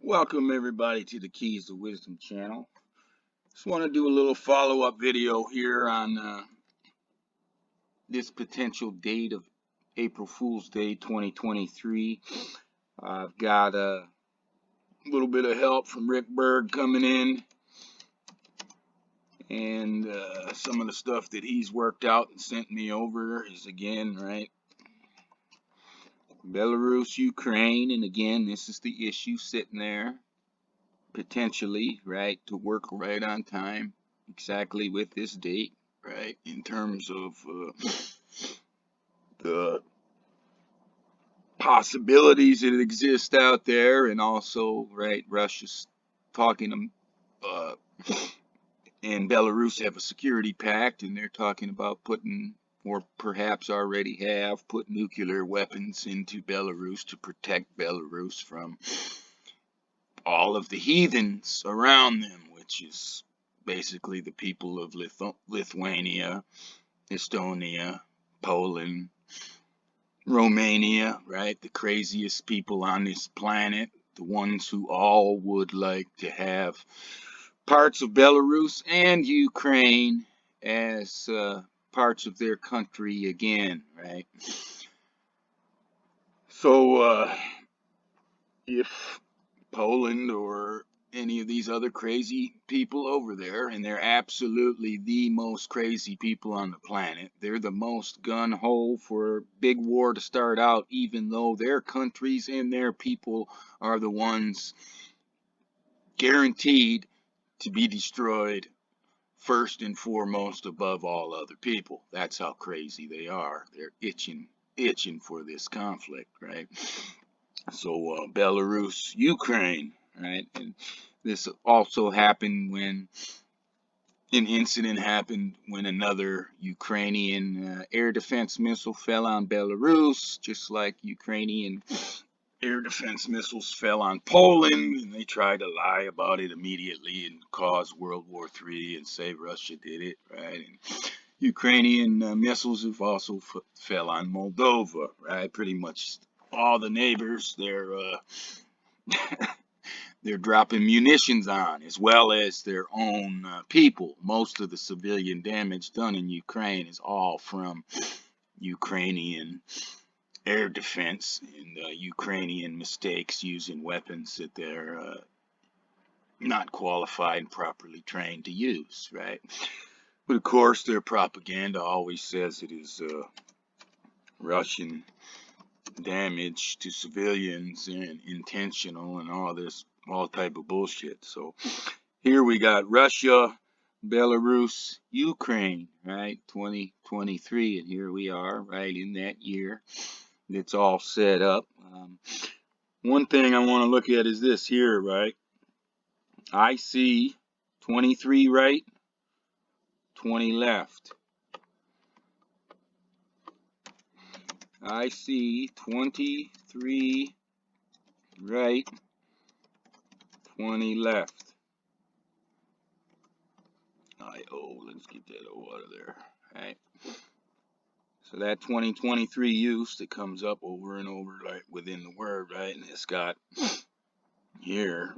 Welcome everybody to the Keys to Wisdom channel. Just want to do a little follow-up video here on this potential date of April Fool's Day 2023. I've got a little bit of help from Rick Berg coming in, and some of the stuff that he's worked out and sent me over is again, right, Belarus, Ukraine, and again, this is the issue sitting there. Potentially, right, to work right on time, exactly with this date, right, in terms of the possibilities that exist out there, and also, right, Russia's talking and Belarus have a security pact, and they're talking about putting, or perhaps already have put, nuclear weapons into Belarus to protect Belarus from all of the heathens around them, which is basically the people of Lithuania, Estonia, Poland, Romania, right? The craziest people on this planet, the ones who all would like to have parts of Belarus and Ukraine as parts of their country again, right? So if Poland or any of these other crazy people over there, and they're absolutely the most crazy people on the planet, they're the most gun-ho for big war to start out, even though their countries and their people are the ones guaranteed to be destroyed first and foremost above all other people. That's how crazy they are. They're itching for this conflict, right? So Belarus, Ukraine, right? And this also happened when an incident happened when another Ukrainian air defense missile fell on Belarus, just like Ukrainian air defense missiles fell on Poland, and they tried to lie about it immediately and cause World War III and say Russia did it, right? And Ukrainian missiles have also fell on Moldova, right? Pretty much all the neighbors they're dropping munitions on, as well as their own people. Most of the civilian damage done in Ukraine is all from Ukrainian air defense and Ukrainian mistakes using weapons that they're not qualified and properly trained to use, right? But of course, their propaganda always says it is Russian damage to civilians and intentional and all type of bullshit. So here we got Russia, Belarus, Ukraine, right? 2023, and here we are, right in that year. It's all set up. One thing I want to look at is this here, right? I see 23 right, 20 left. I see 23 right, 20 left. Let's get that O out of there. Right. So that 2023 use that comes up over and over, like within the word, right? And it's got here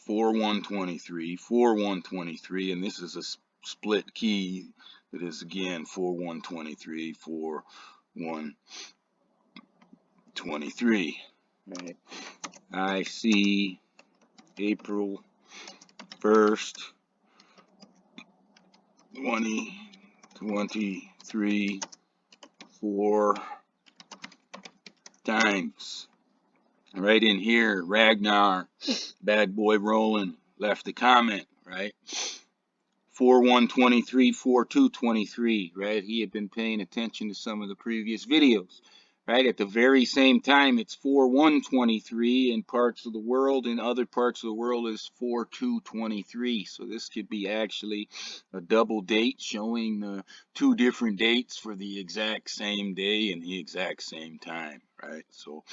4123, 4123, and this is a split key that is again 4123, 4123. Right. I see April 1st, 2023 4 times. Right in here, Ragnar, bad boy Roland, left a comment, right? 4123, 4223, right? He had been paying attention to some of the previous videos, right? At the very same time, it's 4123 in parts of the world, in other parts of the world is 4223. So this could be actually a double date showing two different dates for the exact same day and the exact same time, right? So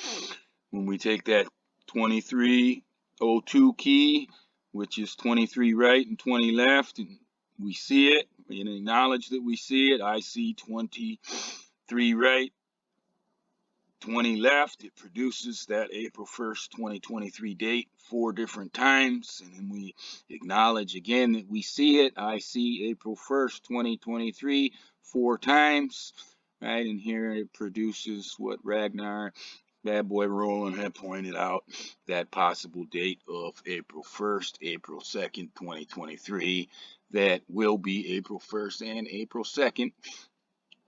when we take that 2302 key, which is 23 right and 20 left, and we see it, and acknowledge that we see it, I see 23 right, 20 left. It produces that April 1st, 2023 date 4 different times. And then we acknowledge again that we see it. I see April 1st, 2023 4 times. Right, and here it produces what Ragnar, Bad Boy Roland, had pointed out, that possible date of April 1st, April 2nd, 2023. That will be April 1st and April 2nd.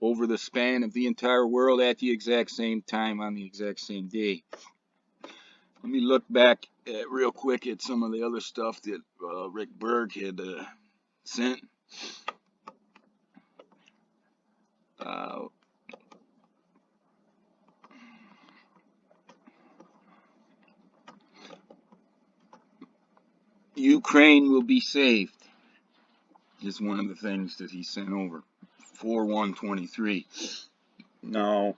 Over the span of the entire world at the exact same time on the exact same day. Let me look back real quick at some of the other stuff that Rick Berg had sent. Ukraine will be saved is one of the things that he sent over. 4/1/23. Now,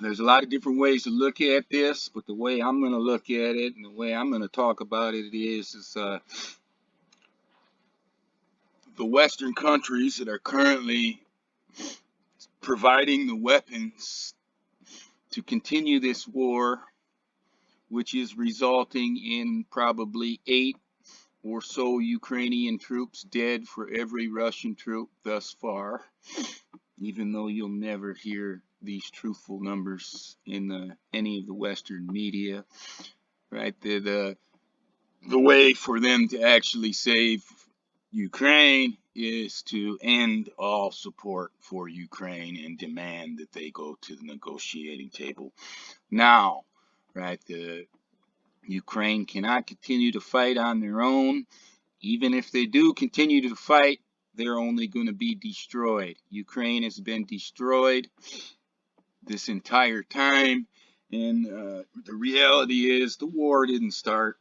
there's a lot of different ways to look at this, but the way I'm going to look at it and the way I'm going to talk about it is the Western countries that are currently providing the weapons to continue this war, which is resulting in probably 8 or so Ukrainian troops dead for every Russian troop thus far, even though you'll never hear these truthful numbers in any of the Western media, right? The way for them to actually save Ukraine is to end all support for Ukraine and demand that they go to the negotiating table now, right? The Ukraine cannot continue to fight on their own. Even if they do continue to fight, they're only going to be destroyed. Ukraine has been destroyed this entire time, and the reality is the war didn't start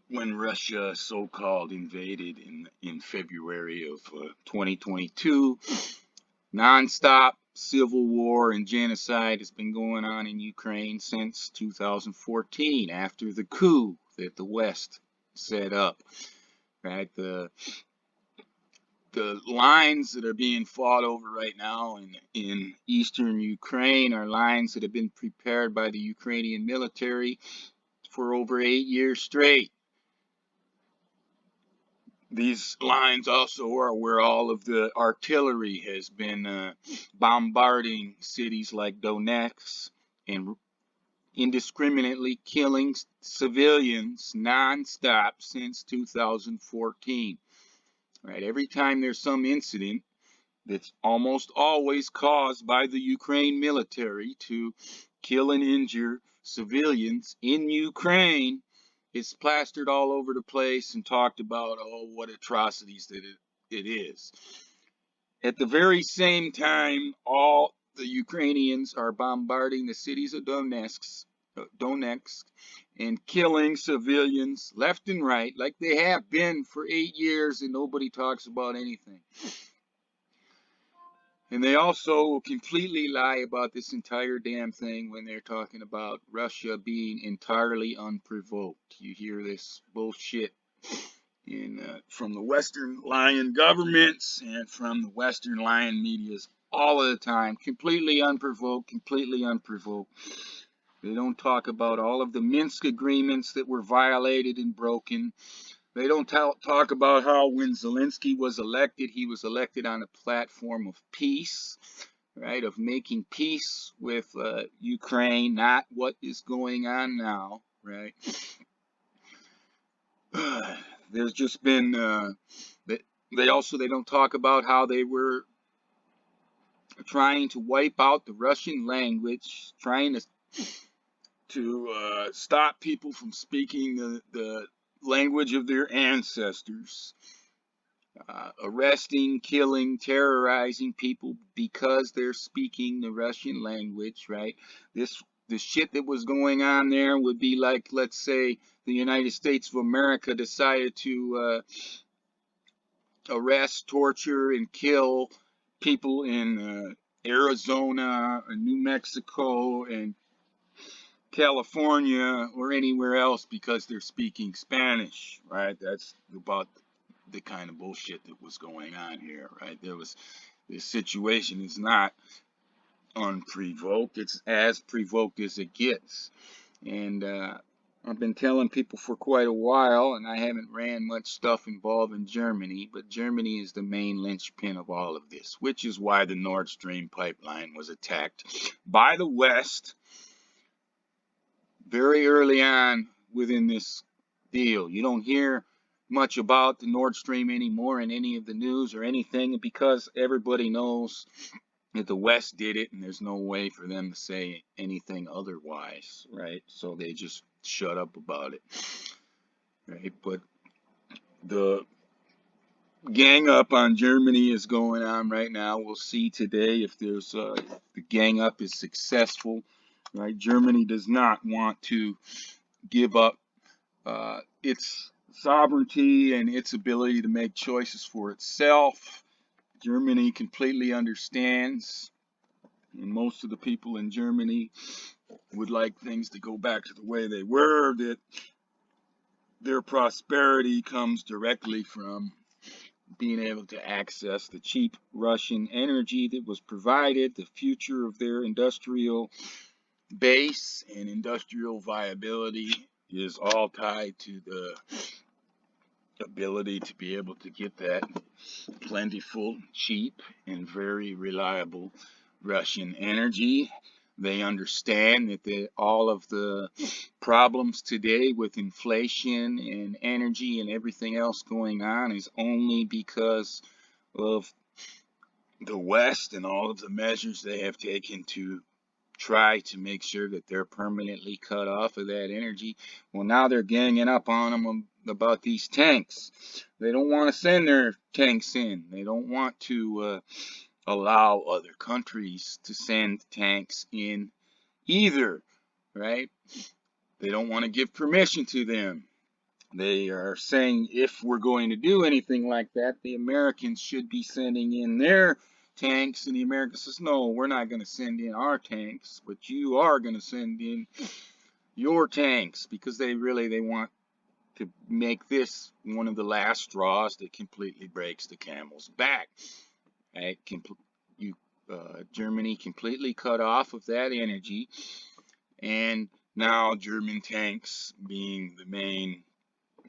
when Russia so-called invaded in February of 2022. Non-stop civil war and genocide has been going on in Ukraine since 2014, after the coup that the West set up. Right, the lines that are being fought over right now in eastern Ukraine are lines that have been prepared by the Ukrainian military for over 8 years straight. These lines also are where all of the artillery has been bombarding cities like Donetsk and indiscriminately killing civilians non-stop since 2014. Right, every time there's some incident that's almost always caused by the Ukraine military to kill and injure civilians in Ukraine, it's plastered all over the place and talked about, oh, what atrocities that it is. At the very same time, all the Ukrainians are bombarding the cities of Donetsk and killing civilians left and right, like they have been for 8 years, and nobody talks about anything. And they also completely lie about this entire damn thing when they're talking about Russia being entirely unprovoked. You hear this bullshit from the Western lying governments and from the Western lying medias all of the time. Completely unprovoked, completely unprovoked. They don't talk about all of the Minsk agreements that were violated and broken. They don't talk about how when Zelensky was elected, he was elected on a platform of peace, right, of making peace with Ukraine, not what is going on now, right? There's just been, they don't talk about how they were trying to wipe out the Russian language, trying to stop people from speaking the language of their ancestors, arresting, killing, terrorizing people because they're speaking the Russian language, right? The shit that was going on there would be like, let's say, the United States of America decided to arrest, torture, and kill people in Arizona, New Mexico, and California or anywhere else because they're speaking Spanish, right? That's about the kind of bullshit that was going on here, right? This situation is not unprovoked. It's as provoked as it gets. And I've been telling people for quite a while, and I haven't ran much stuff involving Germany, but Germany is the main linchpin of all of this, which is why the Nord Stream pipeline was attacked by the West very early on within this deal. You don't hear much about the Nord Stream anymore in any of the news or anything because everybody knows that the West did it and there's no way for them to say anything otherwise, right? So they just shut up about it, right? But the gang up on Germany is going on right now. We'll see today if there's the gang up is successful, right? Germany does not want to give up its sovereignty and its ability to make choices for itself. Germany completely understands, and most of the people in Germany would like things to go back to the way they were, that their prosperity comes directly from being able to access the cheap Russian energy that was provided. The future of their industrial base and industrial viability is all tied to the ability to be able to get that plentiful, cheap, and very reliable Russian energy. They understand that all of the problems today with inflation and energy and everything else going on is only because of the West and all of the measures they have taken to try to make sure that they're permanently cut off of that energy. Well, now they're ganging up on them about these tanks. They don't want to send their tanks in. They don't want to allow other countries to send tanks in either, right? They don't want to give permission to them. They are saying if we're going to do anything like that, the Americans should be sending in their tanks, and the Americans says, no, we're not going to send in our tanks, but you are going to send in your tanks, because they want to make this one of the last straws that completely breaks the camel's back. Right? Germany completely cut off of that energy, and now German tanks being the main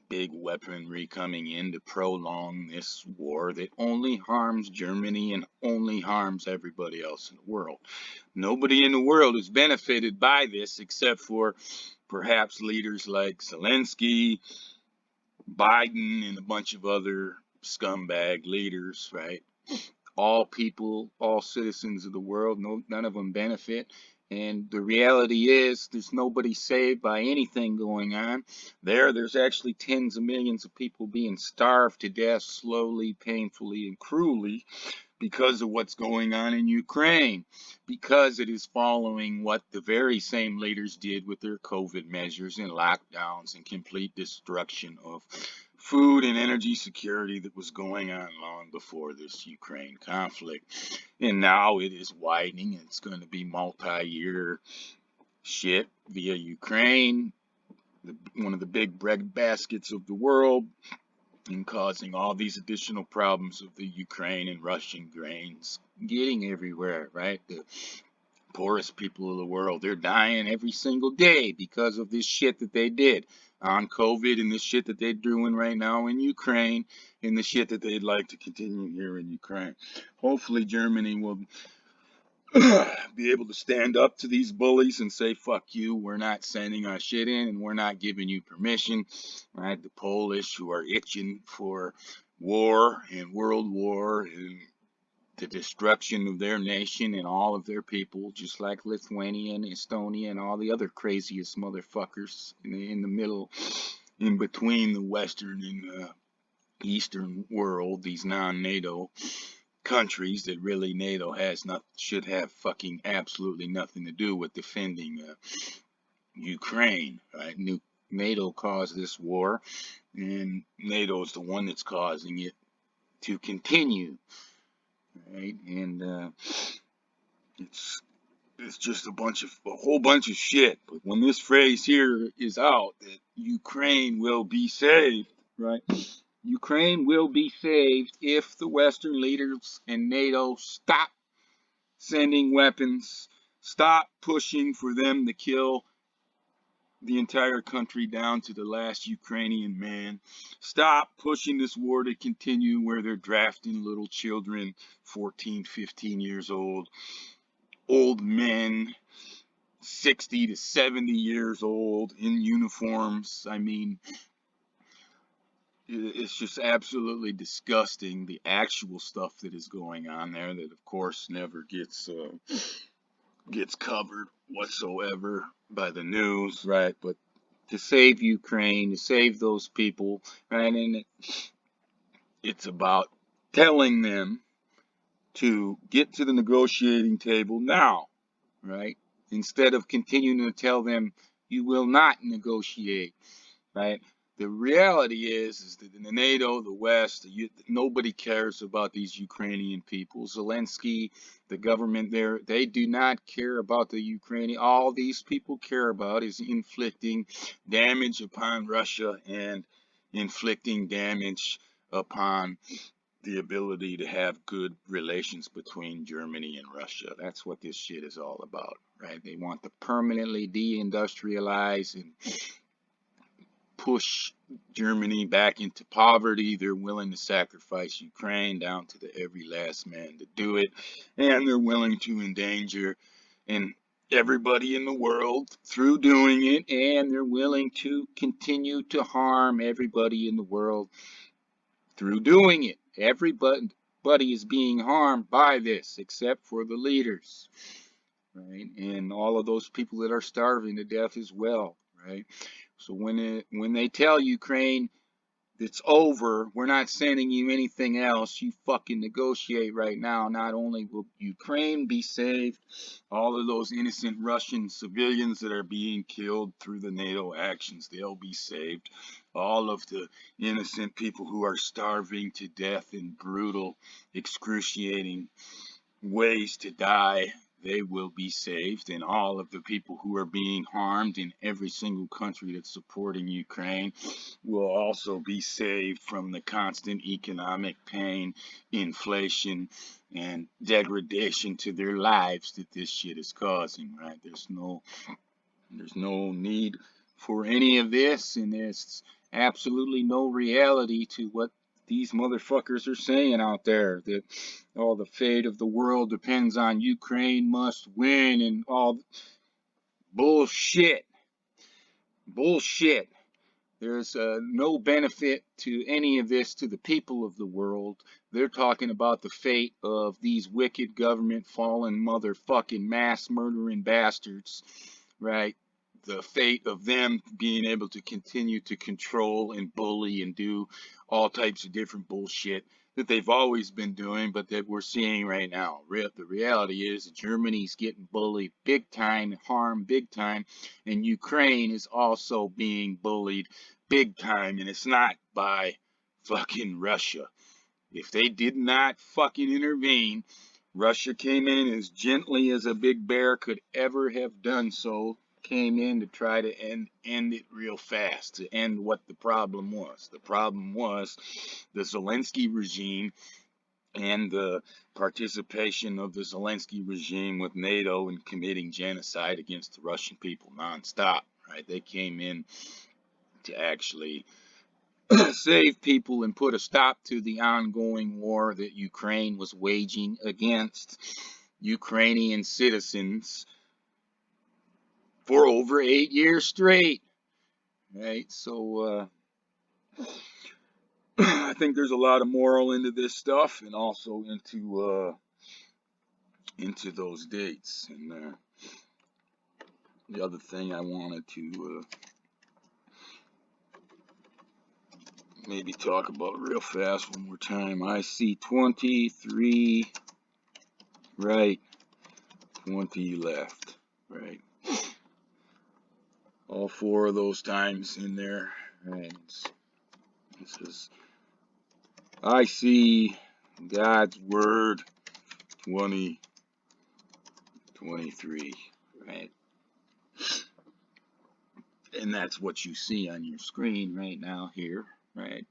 big weaponry coming in to prolong this war that only harms Germany and only harms everybody else in the world. Nobody in the world is benefited by this except for perhaps leaders like Zelensky, Biden, and a bunch of other scumbag leaders, right? All people, all citizens of the world, none of them benefit. And the reality is there's nobody saved by anything going on. There's actually tens of millions of people being starved to death slowly, painfully, and cruelly because of what's going on in Ukraine, because it is following what the very same leaders did with their COVID measures and lockdowns and complete destruction of food and energy security that was going on long before this Ukraine conflict. And now it is widening. It's going to be multi-year shit via Ukraine, one of the big bread baskets of the world, and causing all these additional problems of the Ukraine and Russian grains getting everywhere, right? The poorest people of the world, they're dying every single day because of this shit that they did on COVID and this shit that they're doing right now in Ukraine and the shit that they'd like to continue here in Ukraine. Hopefully Germany will be able to stand up to these bullies and say, fuck you, we're not sending our shit in and we're not giving you permission, right? The Polish, who are itching for war and world war and the destruction of their nation and all of their people, just like Lithuania and Estonia and all the other craziest motherfuckers in the middle, in between the Western and Eastern world, these non-NATO countries that really NATO should have fucking absolutely nothing to do with defending Ukraine, right? NATO caused this war, and NATO is the one that's causing it to continue, right? And it's just a whole bunch of shit. But when this phrase here is out, that Ukraine will be saved, right? Ukraine will be saved if the Western leaders and NATO stop sending weapons. Stop pushing for them to kill the entire country down to the last Ukrainian man. Stop pushing this war to continue where they're drafting little children, 14, 15 years old men, 60 to 70 years old in uniforms. I mean, it's just absolutely disgusting, the actual stuff that is going on there that, of course, never gets covered whatsoever by the news, right? But to save Ukraine, to save those people, right? And it's about telling them to get to the negotiating table now, right? Instead of continuing to tell them you will not negotiate, right? The reality is that in the NATO, the West, nobody cares about these Ukrainian people. Zelensky, the government there, they do not care about the Ukrainian. All these people care about is inflicting damage upon Russia and inflicting damage upon the ability to have good relations between Germany and Russia. That's what this shit is all about, right? They want to permanently deindustrialize and push Germany back into poverty. They're willing to sacrifice Ukraine down to the every last man to do it. And they're willing to endanger everybody in the world through doing it. And they're willing to continue to harm everybody in the world through doing it. Everybody is being harmed by this except for the leaders, right? And all of those people that are starving to death as well, right? So when they tell Ukraine it's over, we're not sending you anything else, you fucking negotiate right now. Not only will Ukraine be saved, all of those innocent Russian civilians that are being killed through the NATO actions, they'll be saved. All of the innocent people who are starving to death in brutal, excruciating ways to die, they will be saved. And all of the people who are being harmed in every single country that's supporting Ukraine will also be saved from the constant economic pain, inflation, and degradation to their lives that this shit is causing, right? There's no need for any of this, and there's absolutely no reality to what these motherfuckers are saying out there, that all the fate of the world depends on Ukraine must win and all bullshit. Bullshit. There's no benefit to any of this to the people of the world. They're talking about the fate of these wicked government fallen motherfucking mass murdering bastards, right? The fate of them being able to continue to control and bully and do all types of different bullshit that they've always been doing, but that we're seeing right now. The reality is Germany's getting bullied big time, harmed big time, and Ukraine is also being bullied big time, and it's not by fucking Russia. If they did not fucking intervene, Russia came in as gently as a big bear could ever have done so, came in to try to end it real fast, to end what the problem was. The problem was the Zelensky regime and the participation of the Zelensky regime with NATO in committing genocide against the Russian people nonstop, right? They came in to actually save people and put a stop to the ongoing war that Ukraine was waging against Ukrainian citizens for over 8 years straight, right? So I think there's a lot of moral into this stuff, and also into those dates. And the other thing I wanted to maybe talk about real fast one more time. I see 23 right, 20 left, right? All four of those times in there, right? It says, I see God's word 2023, right? And that's what you see on your screen right now here, right?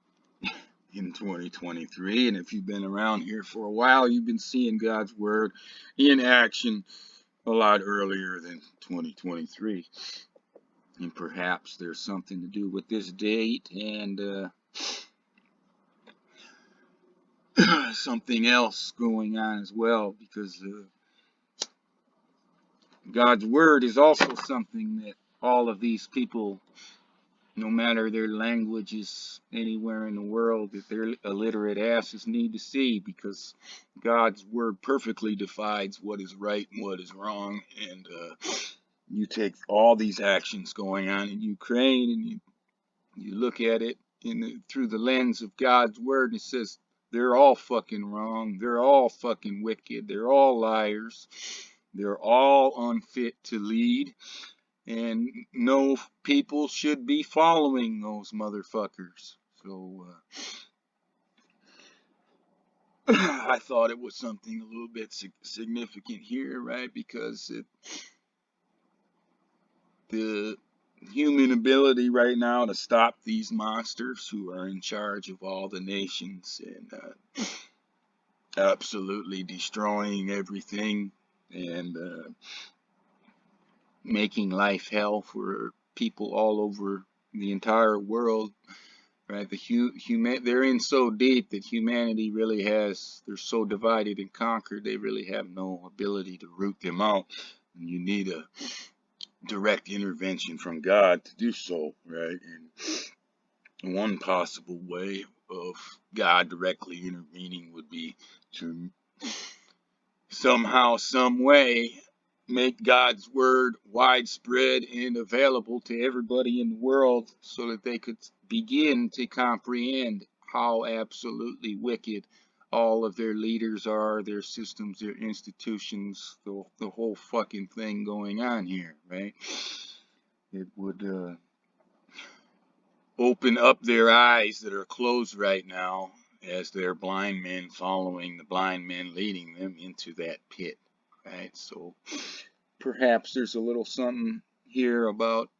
in 2023. And if you've been around here for a while, you've been seeing God's word in action a lot earlier than 2023. And perhaps there's something to do with this date and something else going on as well, because God's word is also something that all of these people, no matter their languages anywhere in the world, that their illiterate asses need to see, because God's word perfectly defines what is right and what is wrong. And you take all these actions going on in Ukraine and you look at it through the lens of God's word, and it says they're all fucking wrong, they're all fucking wicked, they're all liars, they're all unfit to lead, and no people should be following those motherfuckers. So I thought it was something a little bit significant here, right? Because the human ability right now to stop these monsters who are in charge of all the nations and absolutely destroying everything and making life hell for people all over the entire world, right? They're in so deep that humanity really they're so divided and conquered, they really have no ability to root them out. And you need a direct intervention from God to do so, right? And one possible way of God directly intervening would be to somehow, some way, make God's word widespread and available to everybody in the world so that they could begin to comprehend how absolutely wicked all of their leaders are, their systems, their institutions, the whole fucking thing going on here, right? It would open up their eyes that are closed right now as they're blind men following the blind men leading them into that pit, right? So perhaps there's a little something here about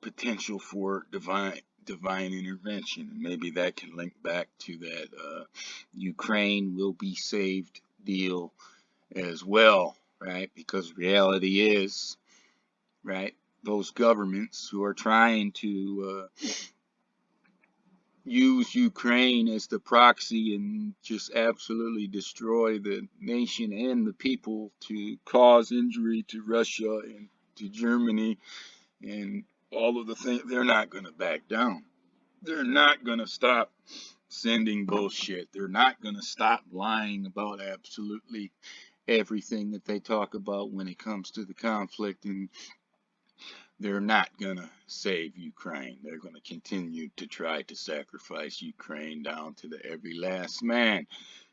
potential for divine intervention. Maybe that can link back to that Ukraine will be saved deal as well, right? Because reality is, right, those governments who are trying to use Ukraine as the proxy and just absolutely destroy the nation and the people to cause injury to Russia and to Germany and all of the things, they're not going to back down. They're not going to stop sending bullshit. They're not going to stop lying about absolutely everything that they talk about when it comes to the conflict, and they're not going to save Ukraine. They're going to continue to try to sacrifice Ukraine down to the every last man.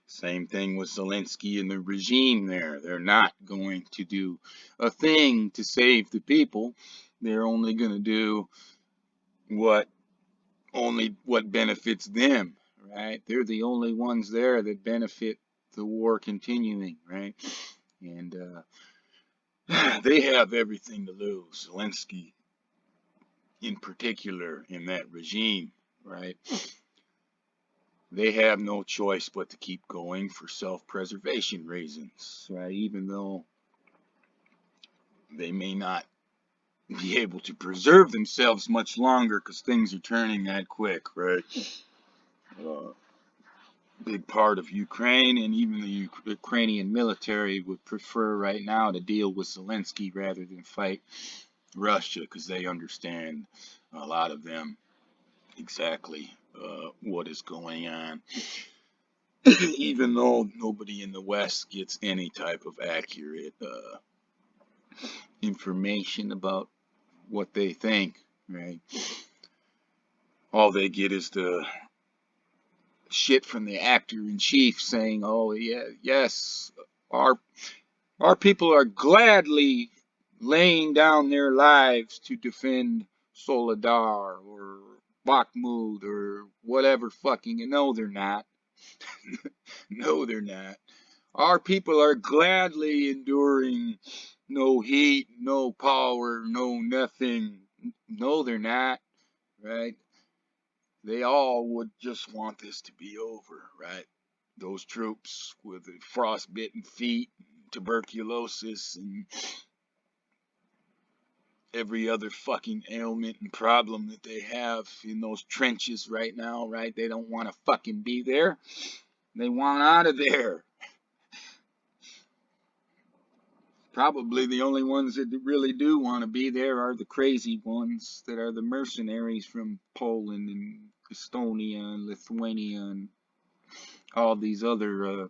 Same thing with Zelensky and the regime there. They're not going to do a thing to save the people. They're only going to do what benefits them, right? They're the only ones there that benefit the war continuing, right? And they have everything to lose. Zelensky in particular in that regime, right? They have no choice but to keep going for self-preservation reasons, right? Even though they may not be able to preserve themselves much longer because things are turning that quick, right? Big part of Ukraine and even the Ukrainian military would prefer right now to deal with Zelensky rather than fight Russia, because they understand, a lot of them, exactly what is going on. Even though nobody in the West gets any type of accurate information about what they think, right? All they get is the shit from the actor-in-chief saying, "Oh yeah, yes, our people are gladly laying down their lives to defend Soledar or Bakhmut or whatever fucking." No, they're not. No, they're not. Our people are gladly enduring no heat, no power, no nothing. No, they're not, right? they all would just want this to be over, right? Those troops with the frostbitten feet, tuberculosis, and every other fucking ailment and problem that they have in those trenches right now, right? They don't want to fucking be there. They want out of there. Probably the only ones that really do want to be there are the crazy ones that are the mercenaries from Poland and Estonia and Lithuania and all these other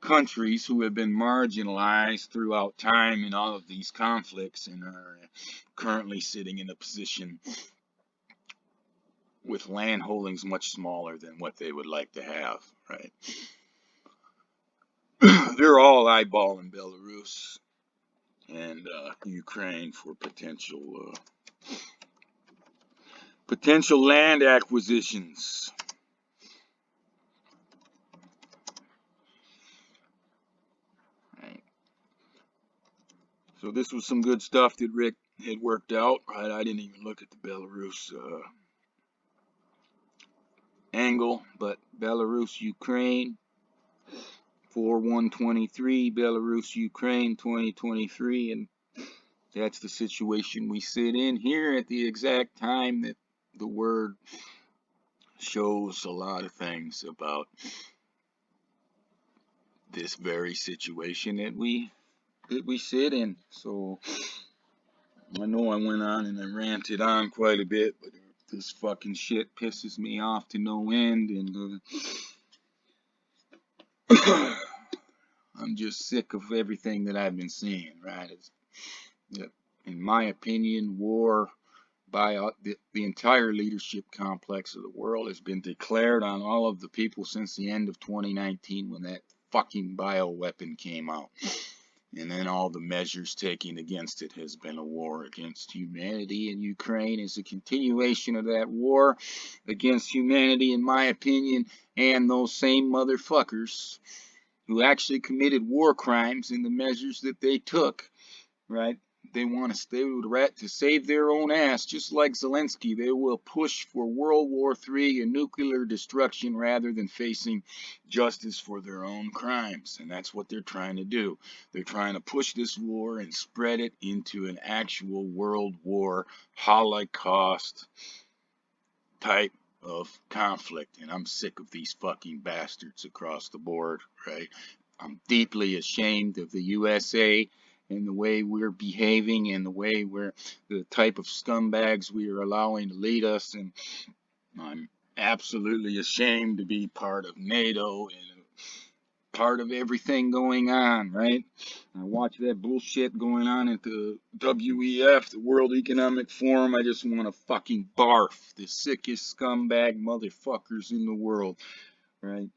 countries who have been marginalized throughout time in all of these conflicts and are currently sitting in a position with land holdings much smaller than what they would like to have, right? They're all eyeballing Belarus and Ukraine for potential land acquisitions. Right. So this was some good stuff that Rick had worked out. Right, I didn't even look at the Belarus angle, but Belarus, Ukraine, 4/1/23, Belarus, Ukraine, 2023, and that's the situation we sit in here at the exact time that the word shows a lot of things about this very situation that we sit in. So I know I went on and I ranted on quite a bit, but this fucking shit pisses me off to no end, and I'm just sick of everything that I've been seeing, right? In my opinion, war by the entire leadership complex of the world has been declared on all of the people since the end of 2019 when that fucking bioweapon came out. And then all the measures taken against it has been a war against humanity, and Ukraine is a continuation of that war against humanity, in my opinion, and those same motherfuckers who actually committed war crimes in the measures that they took, right? They want to stay to save their own ass, just like Zelensky. They will push for World War III and nuclear destruction rather than facing justice for their own crimes. And that's what they're trying to do. They're trying to push this war and spread it into an actual world war, Holocaust type of conflict. And I'm sick of these fucking bastards across the board, right? I'm deeply ashamed of the USA and the way we're behaving and the type of scumbags we are allowing to lead us. And I'm absolutely ashamed to be part of NATO and part of everything going on, right? I watch that bullshit going on at the WEF, the World Economic Forum. I just want to fucking barf. The sickest scumbag motherfuckers in the world, right?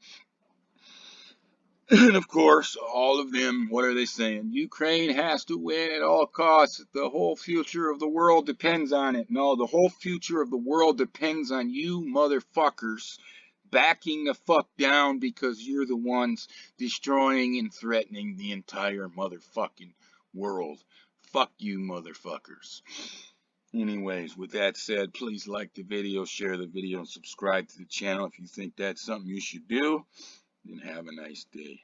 And of course, all of them, what are they saying? Ukraine has to win at all costs. The whole future of the world depends on it. No, the whole future of the world depends on you motherfuckers backing the fuck down because you're the ones destroying and threatening the entire motherfucking world. Fuck you motherfuckers. Anyways, with that said, please like the video, share the video, and subscribe to the channel if you think that's something you should do. And have a nice day.